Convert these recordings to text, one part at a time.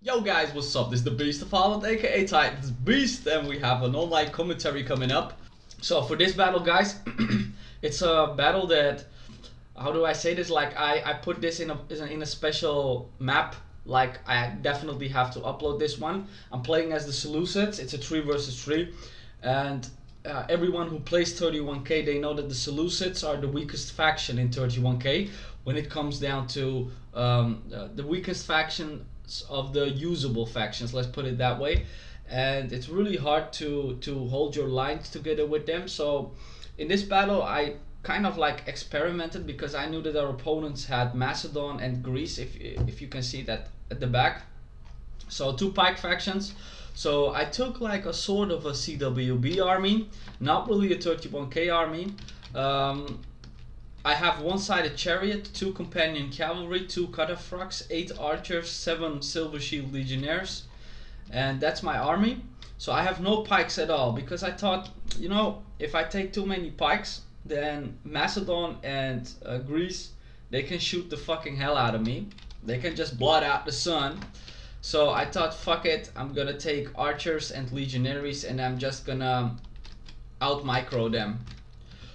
Yo guys, what's up? This is the Beast of Holland, aka Titans Beast, and we have an online commentary coming up. So for this battle, guys, it's a battle that, how do I say this? Like I put this in a special map. Like I definitely have to upload this one. I'm playing as the Seleucids. It's a 3 versus 3, and everyone who plays 31k, they know that the Seleucids are the weakest faction in 31k when it comes down to the weakest faction of the usable factions, let's put it that way. And it's really hard to hold your lines together with them. So in this battle I kind of like experimented because I knew that our opponents had Macedon and Greece, if you can see that at the back. So 2 pike factions. So I took like a sort of a CWB army, not really a 31k army. I have 1-sided chariot, 2 companion cavalry, 2 cataphracts, 8 archers, 7 silver shield legionnaires, and that's my army. So I have no pikes at all because I thought, you know, if I take too many pikes, then Macedon and Greece, they can shoot the fucking hell out of me. They can just blot out the sun. So I thought, fuck it, I'm gonna take archers and legionaries and I'm just gonna out micro them.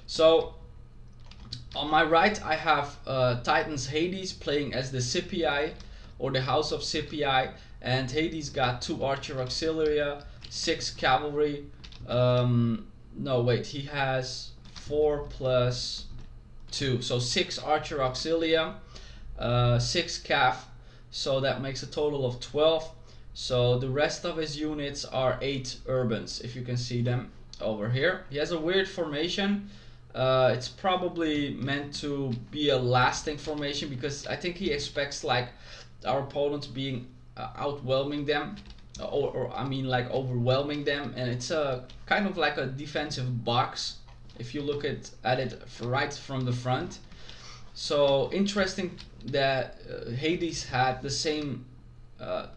So on my right I have Titans Hades playing as the Scipii, or the House of Scipii, and Hades got 2 archer auxilia, 6 cavalry, no wait, he has 4 plus 2, so 6 archer auxilia, 6 cav, so that makes a total of 12. So the rest of his units are 8 urbans, if you can see them over here. He has a weird formation. It's probably meant to be a lasting formation because I think he expects like our opponents being outwhelming them, or I mean like overwhelming them, and it's a kind of like a defensive box if you look at it right from the front. So interesting that Hades had the same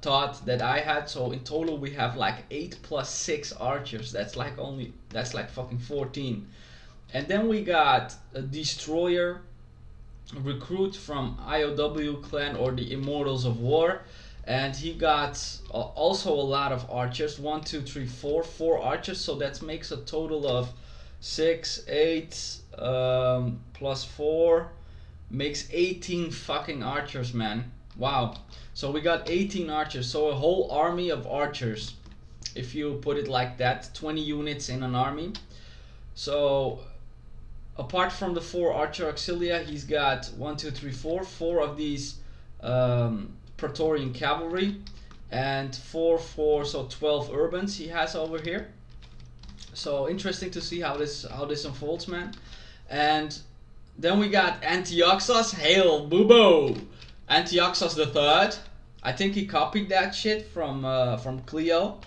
thought that I had. So in total we have like 8 plus 6 archers. That's like fucking 14. And then we got a Destroyer, recruit from IoW clan, or the Immortals of War, and he got also a lot of archers. 1, 2, 3, 4 archers, so that makes a total of 6, 8 plus 4 makes 18 fucking archers, man. Wow. So we got 18 archers, so a whole army of archers, if you put it like that, 20 units in an army. So apart from the 4 archer auxilia, he's got 1, 2, 3, 4 of these Praetorian cavalry, and 4, so 12 urbans he has over here. So interesting to see how this unfolds, man. And then we got Antiochus, hail Bubo, Antiochus the Third. I think he copied that shit from Cleo,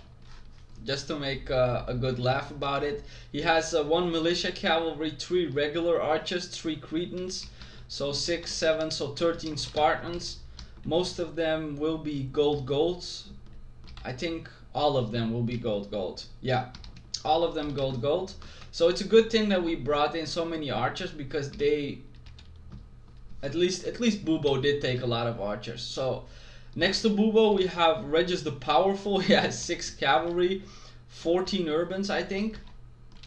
just to make a good laugh about it. He has 1 militia cavalry, 3 regular archers, 3 Cretans, so 6, 7, so 13 Spartans. Most of them will be gold. I think all of them will be gold. Yeah, all of them gold. So it's a good thing that we brought in so many archers, because they, at least Bubo did take a lot of archers. So next to Bubo we have Regis the Powerful. He has 6 cavalry, 14 urbans, I think.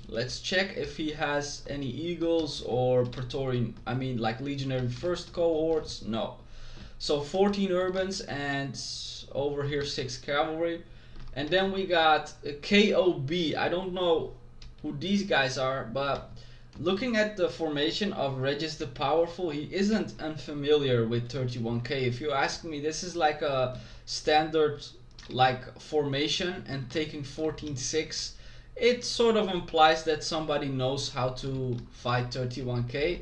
Let's check if he has any eagles or Praetorian, I mean like legionary first cohorts. No. So 14 urbans, and over here 6 cavalry. And then we got KOB. I don't know who these guys are, but looking at the formation of Regis the Powerful, he isn't unfamiliar with 31k. If you ask me, this is like a standard like formation, and taking 14-6, it sort of implies that somebody knows how to fight 31k.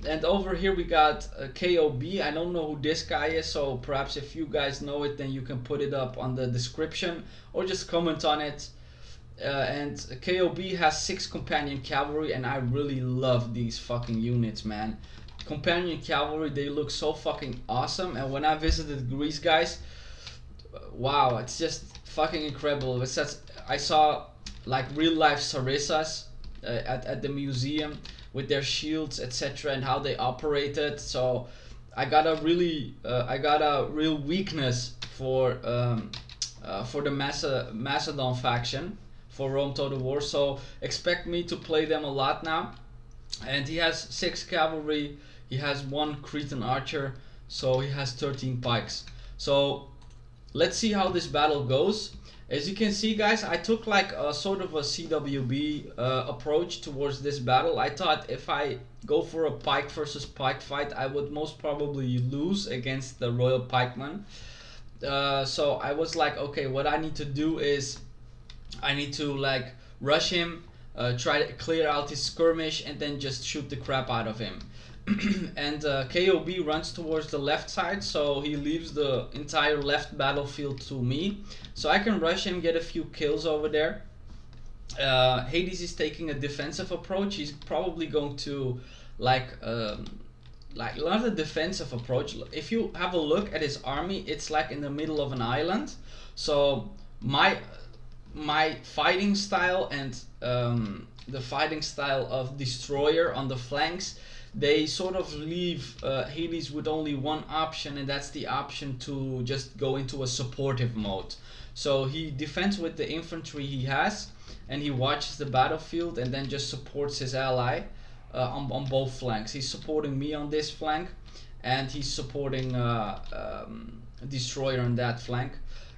And over here we got KOB. I don't know who this guy is, so perhaps if you guys know it, then you can put it up on the description or just comment on it. And KOB has 6 companion cavalry, and I really love these fucking units, man. Companion cavalry, they look so fucking awesome. And when I visited Greece, guys, wow, it's just fucking incredible. It's just, I saw like real life Sarissas at the museum with their shields, etc., and how they operated. So I got a real weakness for the Macedon faction for Rome Total War. So expect me to play them a lot now. And he has 6 cavalry, he has 1 Cretan archer, so he has 13 pikes. So let's see how this battle goes. As you can see, guys, I took like a sort of a CWB approach towards this battle. I thought if I go for a pike versus pike fight, I would most probably lose against the Royal Pikeman. So I was like, okay, what I need to do is I need to like rush him, try to clear out his skirmish, and then just shoot the crap out of him. And KOB runs towards the left side, so he leaves the entire left battlefield to me, so I can rush him, get a few kills over there. Hades is taking a defensive approach. He's probably going to like not a defensive approach. If you have a look at his army, it's like in the middle of an island. So my fighting style and the fighting style of Destroyer on the flanks, they sort of leave Hades with only one option, and that's the option to just go into a supportive mode. So he defends with the infantry he has, and he watches the battlefield and then just supports his ally on both flanks. He's supporting me on this flank, and he's supporting Destroyer on that flank.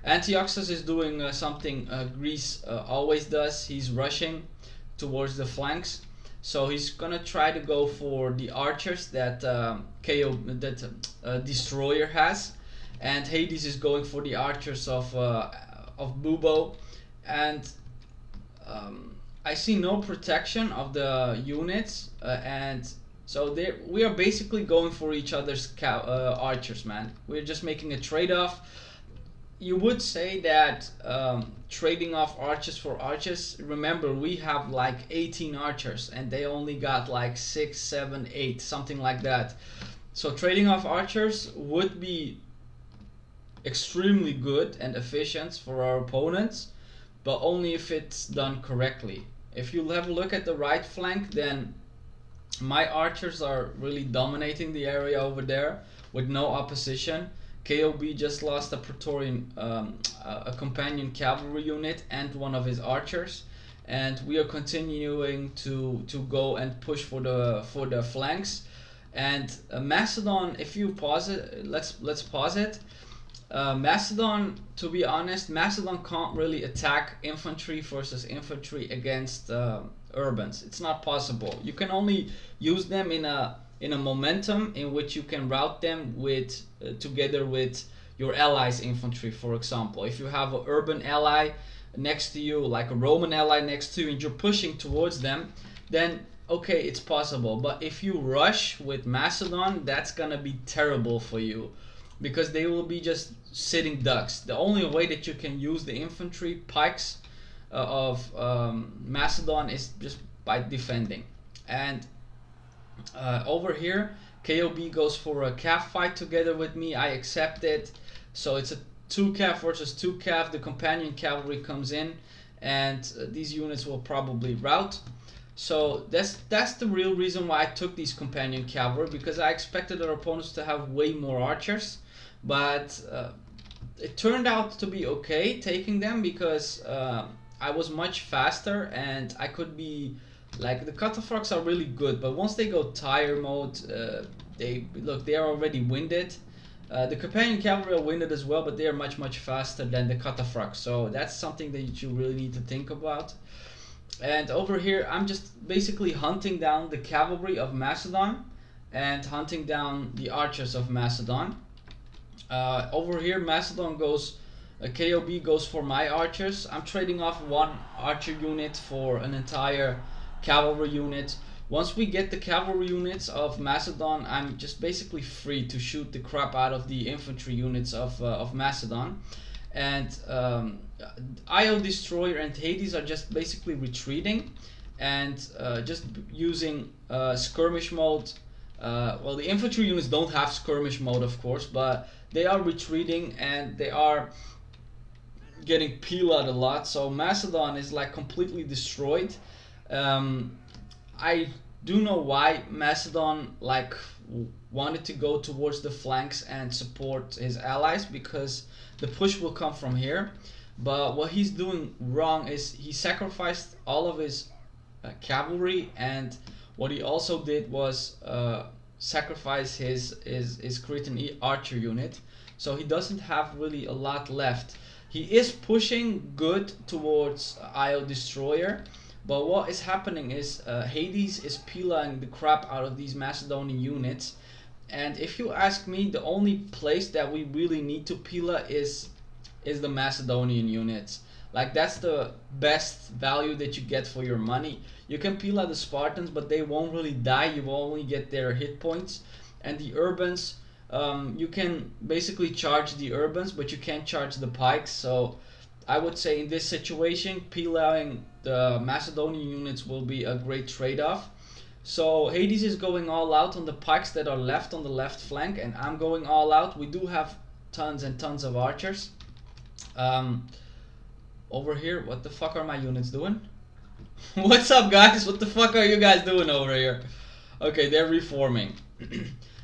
Antiochus is doing something Greece always does. He's rushing towards the flanks. So he's gonna try to go for the archers that Destroyer has, and Hades is going for the archers of Bubo, and I see no protection of the units, and so we are basically going for each other's archers, man. We're just making a trade-off. You would say that trading off archers for archers, remember we have like 18 archers and they only got like 6, 7, 8, something like that. So trading off archers would be extremely good and efficient for our opponents, but only if it's done correctly. If you have a look at the right flank, then my archers are really dominating the area over there with no opposition. KOB just lost a Praetorian, a companion cavalry unit and one of his archers, and we are continuing to go and push for the flanks. And Macedon, if you pause it, let's pause it. Macedon, to be honest, Macedon can't really attack infantry versus infantry against urbans. It's not possible. You can only use them in a momentum in which you can route them with together with your allies' infantry. For example, if you have an urban ally next to you, like a Roman ally next to you, and you're pushing towards them, then okay, it's possible. But if you rush with Macedon, that's gonna be terrible for you, because they will be just sitting ducks. The only way that you can use the infantry pikes of Macedon is just by defending. And over here, KOB goes for a cav fight together with me. I accept it. So it's a 2 cav versus 2 cav. The companion cavalry comes in, and these units will probably rout. So that's the real reason why I took these companion cavalry, because I expected our opponents to have way more archers. But it turned out to be okay taking them, because I was much faster and I could be like, the cataphracts are really good, but once they go tire mode, they are already winded. The companion cavalry are winded as well, but they are much faster than the cataphracts. So that's something that you really need to think about. And over here, I'm just basically hunting down the cavalry of Macedon and hunting down the archers of Macedon. Over here, Macedon goes, KOB goes for my archers. I'm trading off 1 archer unit for an entire cavalry unit. Once we get the cavalry units of Macedon, I'm just basically free to shoot the crap out of the infantry units of Macedon. And IoW-Destroyer and Hades are just basically retreating and just using skirmish mode. Well, the infantry units don't have skirmish mode, of course, but they are retreating and they are getting peeled a lot. So Macedon is like completely destroyed. I do know why Macedon like wanted to go towards the flanks and support his allies, because the push will come from here. But what he's doing wrong is he sacrificed all of his cavalry, and what he also did was sacrifice his Cretan archer unit. So he doesn't have really a lot left. He is pushing good towards IoW-Destroyer, but what is happening is Hades is peeling the crap out of these Macedonian units. And if you ask me, the only place that we really need to peel is the Macedonian units. Like, that's the best value that you get for your money. You can peel out the Spartans, but they won't really die. You will only get their hit points. And the Urbans, you can basically charge the Urbans, but you can't charge the pikes. So I would say in this situation, peeling the Macedonian units will be a great trade-off. So Hades is going all out on the pikes that are left on the left flank, and I'm going all out. We do have tons and tons of archers. Over here, what the fuck are my units doing? What's up, guys? What the fuck are you guys doing over here? Okay, they're reforming.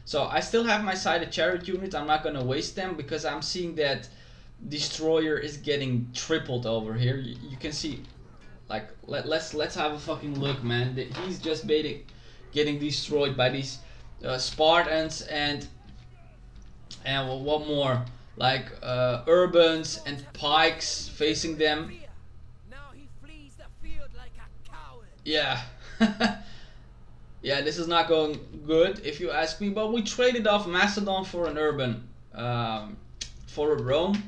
So I still have my sided chariot units. I'm not gonna waste them because I'm seeing that Destroyer is getting tripled over here. You can see, like, let's have a fucking look, man. He's just getting destroyed by these Spartans and what more? Like Urbans and pikes facing them. Yeah. Yeah, this is not going good if you ask me, but we traded off Macedon for an Urban, for a Rome,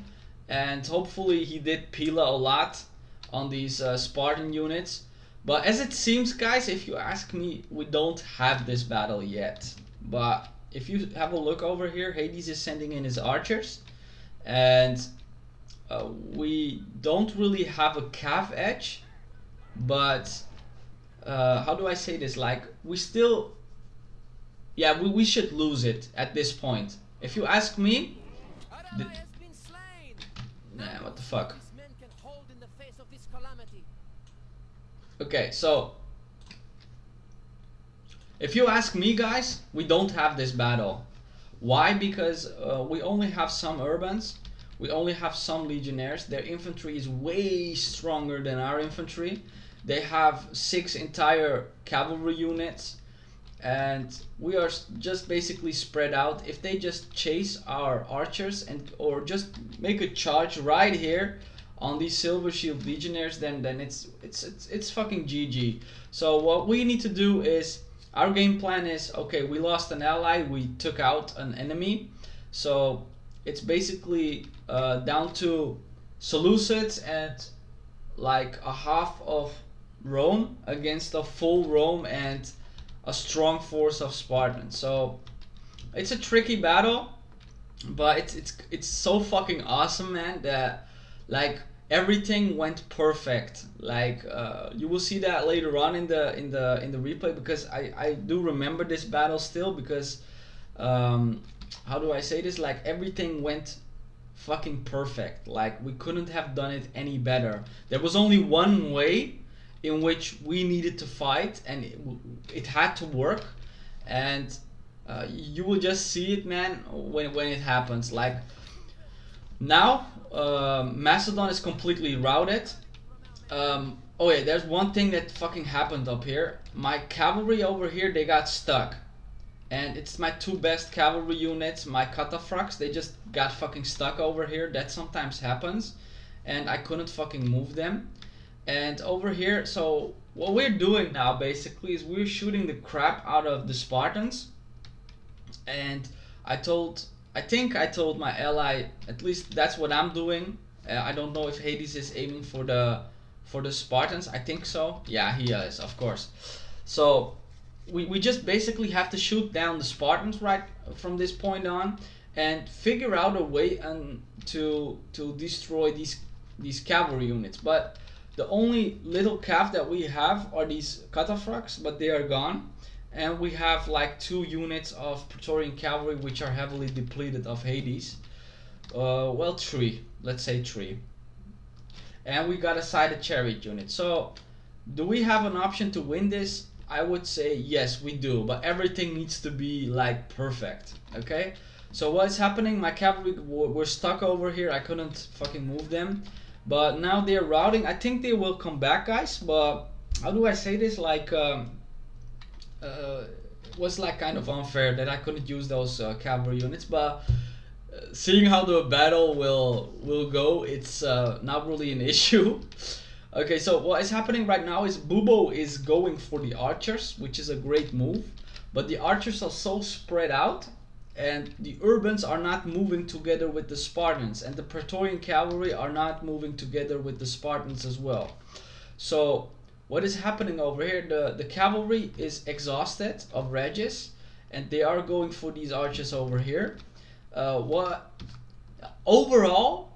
and hopefully he did Pila a lot on these Spartan units. But as it seems, guys, if you ask me, we don't have this battle yet. But if you have a look over here, Hades is sending in his archers, and we don't really have a cav edge, but how do I say this? Like, we still, yeah, we should lose it at this point. If you ask me, nah, what the fuck? Okay, so if you ask me, guys, we don't have this battle. Why? Because we only have some Urbans, we only have some Legionnaires. Their infantry is way stronger than our infantry. They have 6 entire cavalry units, and we are just basically spread out. If they just chase our archers or just make a charge right here on these Silver Shield Legionnaires, then it's fucking GG. So what we need to do is, our game plan is, okay, we lost an ally, we took out an enemy, so it's basically down to Seleucids and like a half of Rome against a full Rome and a strong force of Spartans. So it's a tricky battle, but it's so fucking awesome, man, that like everything went perfect. Like you will see that later on in the replay, because I do remember this battle still, because how do I say this, like everything went fucking perfect. Like, we couldn't have done it any better. There was only one way in which we needed to fight, and it had to work, and you will just see it, man, when it happens. Like, now Macedon is completely routed. Oh yeah, there's one thing that fucking happened up here. My cavalry over here, they got stuck, and it's my 2 best cavalry units, my cataphracts, they just got fucking stuck over here. That sometimes happens, and I couldn't fucking move them. And over here, so what we're doing now basically is we're shooting the crap out of the Spartans. And I think I told my ally, at least that's what I'm doing. I don't know if Hades is aiming for the Spartans. I think so. Yeah, he is, of course. So we just basically have to shoot down the Spartans right from this point on, and figure out a way to destroy these cavalry units. But the only little cav that we have are these cataphracts, but they are gone. And we have like 2 units of Praetorian cavalry, which are heavily depleted of Hades. Well, 3. Let's say 3. And we got a sided chariot unit. So, do we have an option to win this? I would say yes, we do, but everything needs to be like perfect. Okay, so what's happening? My cavalry were stuck over here. I couldn't fucking move them, but now they're routing. I think they will come back, guys. But how do I say this? Like it was like kind of unfair that I couldn't use those cavalry units, but seeing how the battle will go, it's not really an issue. Okay, so what is happening right now is Bubo is going for the archers, which is a great move, but the archers are so spread out, and the urbans are not moving together with the Spartans, and the Praetorian cavalry are not moving together with the Spartans as well. So what is happening over here? The cavalry is exhausted of Regis, and they are going for these archers over here. What overall,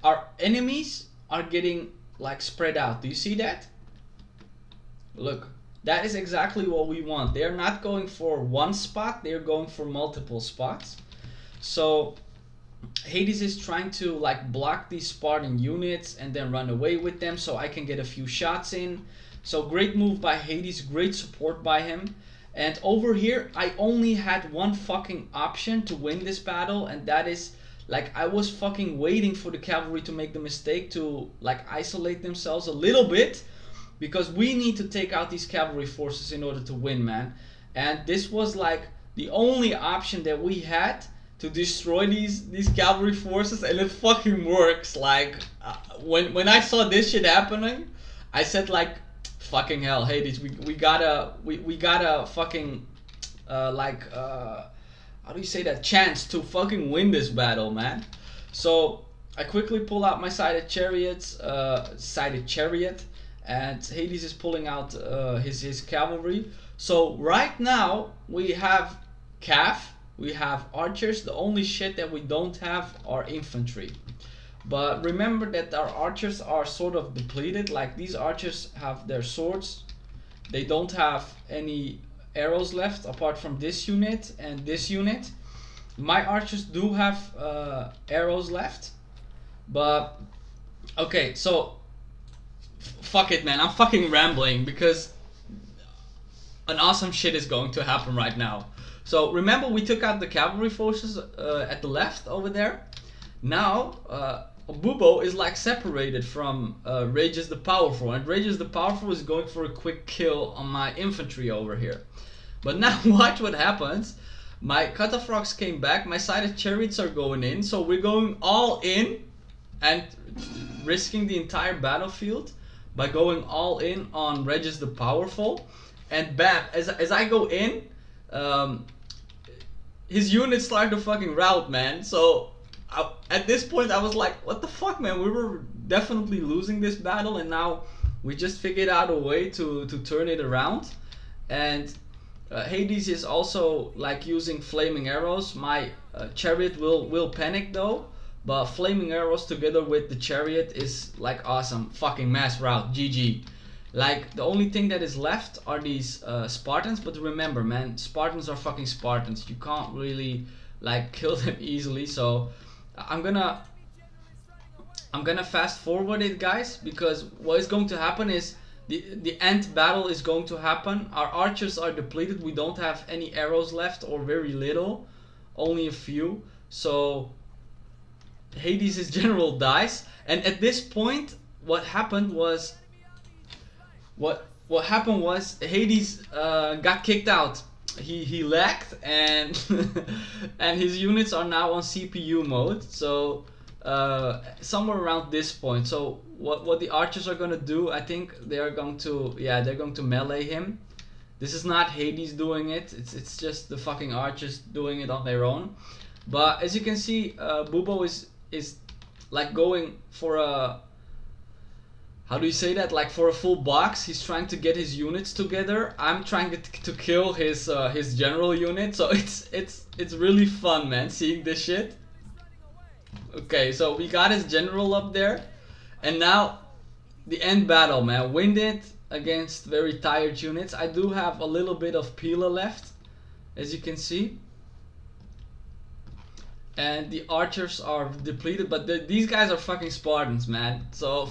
our enemies are getting like spread out. Do you see that? Look, that is exactly what we want. They're not going for one spot, they're going for multiple spots. So Hades is trying to like block these Spartan units and then run away with them so I can get a few shots in. So great move by Hades, great support by him. And over here I only had one fucking option to win this battle, and that is like I was fucking waiting for the cavalry to make the mistake to like isolate themselves a little bit, because we need to take out these cavalry forces in order to win, man. And this was like the only option that we had to destroy these cavalry forces, and it fucking works. Like when I saw this shit happening, I said like, fucking hell, Hades, we gotta fucking how do you say that, chance to fucking win this battle, man. So I quickly pull out my sided chariot, and Hades is pulling out his cavalry. So right now we have cav, we have archers. The only shit that we don't have are infantry. But remember that our archers are sort of depleted. Like these archers have their swords. They don't have any arrows left apart from this unit and this unit. My archers do have arrows left. But okay, so fuck it, man. I'm fucking rambling because an awesome shit is going to happen right now. So remember we took out the cavalry forces at the left over there. Now Bubo is like separated from Rages the Powerful, and Rages the Powerful is going for a quick kill on my infantry over here. But now watch what happens. My cataphracts came back, my sided chariots are going in, so we're going all in and risking the entire battlefield by going all in on Regis the Powerful. And bam, as I go in, his units start to fucking rout, man. So at this point I was like, what the fuck, man, we were definitely losing this battle, and now we just figured out a way to turn it around. And Hades is also like using flaming arrows. My chariot will panic though, but flaming arrows together with the chariot is like awesome. Fucking mass rout, GG. Like the only thing that is left are these Spartans, but remember, man, Spartans are fucking Spartans. You can't really like kill them easily. So I'm gonna fast forward it, guys, because what is going to happen is the end battle is going to happen. Our archers are depleted. We don't have any arrows left, or very little, only a few. So Hades' general dies, and at this point what happened was Hades got kicked out. He lagged, and and his units are now on CPU mode. So somewhere around this point. So what the archers are gonna do, I think they're going to melee him. This is not Hades doing it. It's just the fucking archers doing it on their own. But as you can see, Bubo is like going for a, how do you say that? Like for a full box. He's trying to get his units together. I'm trying to kill his general unit. So it's really fun, man, seeing this shit. Okay, so we got his general up there, and now the end battle, man. Winded against very tired units. I do have a little bit of Pila left, as you can see, and the archers are depleted, but these guys are fucking Spartans, man. So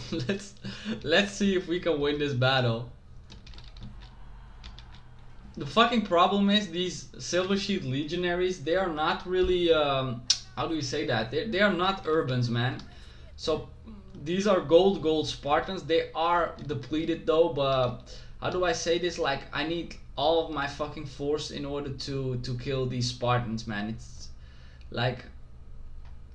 let's see if we can win this battle. the fucking problem is these Seleucid legionaries, they are not really how do you say that? They are not urbans, man. So these are gold Spartans. They are depleted though, but how do I say this? Like, I need all of my fucking force in order to kill these Spartans, man. It's like,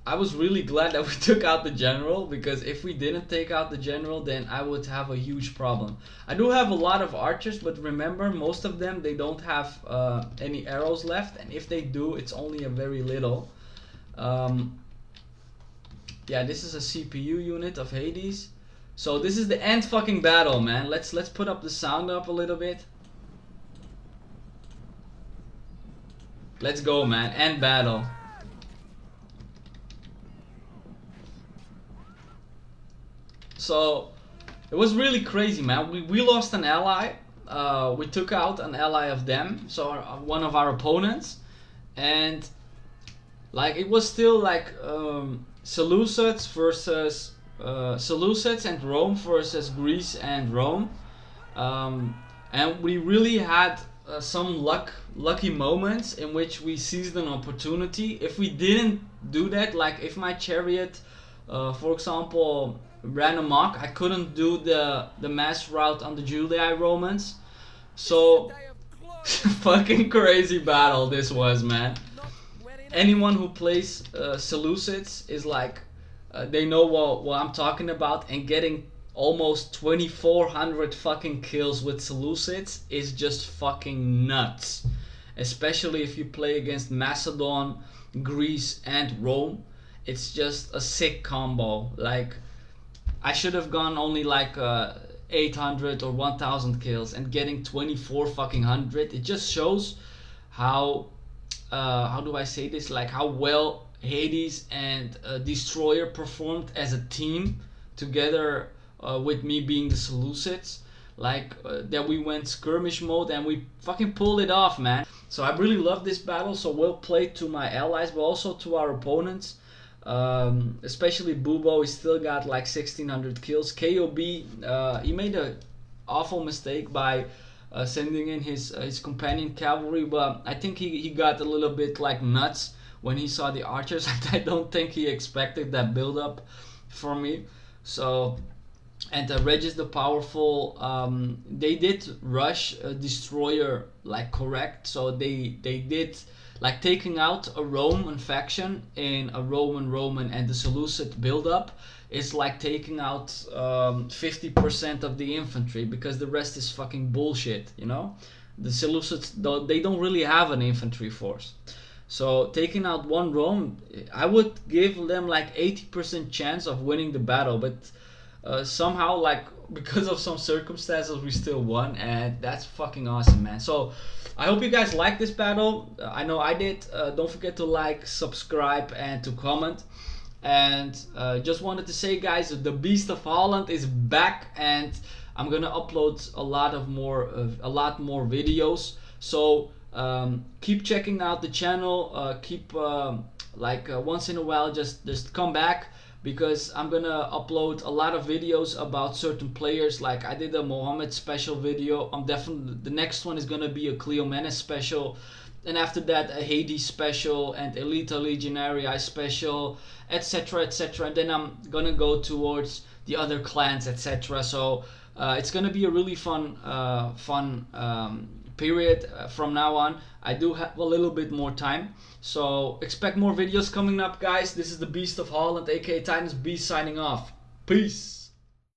I was really glad that we took out the general, because if we didn't take out the general, then I would have a huge problem. I do have a lot of archers, but remember, most of them, they don't have any arrows left, and if they do, it's only a very little. Yeah, this is a CPU unit of Hades. So this is the end fucking battle, man. Let's put up the sound up a little bit. Let's go, man. End battle. So it was really crazy, man. We lost an ally. We took out an ally of them, so one of our opponents, and like it was still like Seleucids versus Seleucids and Rome versus Greece and Rome, and we really had some lucky moments in which we seized an opportunity. If we didn't do that, like if my chariot, for example, ran amok, I couldn't do the mass route on the Julii Romans. So fucking crazy battle this was, man. Anyone who plays Seleucids is like, they know what I'm talking about, and getting almost 2400 fucking kills with Seleucids is just fucking nuts. Especially if you play against Macedon, Greece and Rome. It's just a sick combo. Like, I should have gone only like 800 or 1000 kills, and getting 24 fucking hundred. It just shows how do I say this? Like how well Hades and Destroyer performed as a team together, with me being the Seleucids. Like that we went skirmish mode and we fucking pulled it off, man. So I really love this battle. So well played to my allies, but also to our opponents. Especially Bubo, he still got like 1600 kills. KOB, he made an awful mistake by sending in his companion cavalry, but I think he got a little bit like nuts when he saw the archers. I don't think he expected that build up from me. So, and Regis the Powerful, they did rush Destroyer like correct, so they did like taking out a Roman faction in a Roman and the Seleucid build-up is like taking out 50% of the infantry, because the rest is fucking bullshit, you know? The Seleucids, they don't really have an infantry force. So taking out one Rome, I would give them like 80% chance of winning the battle, but somehow, like, because of some circumstances, we still won, and that's fucking awesome, man. So I hope you guys like this battle. I know I did. Don't forget to like, subscribe, and to comment. And just wanted to say, guys, the Beast of Holland is back, and I'm gonna upload a lot more videos. So keep checking out the channel. Keep once in a while, just come back, because I'm gonna upload a lot of videos about certain players. Like I did a Mohammed special video. I'm definitely, the next one is gonna be a Cleomenes special, and after that a Hades special and Elita Legionarii special, etc, etc. And then I'm gonna go towards the other clans, etc. So it's gonna be a really fun period from now on. I do have a little bit more time, so expect more videos coming up, guys. This is the Beast of Holland, aka Titan's Beast, signing off. Peace.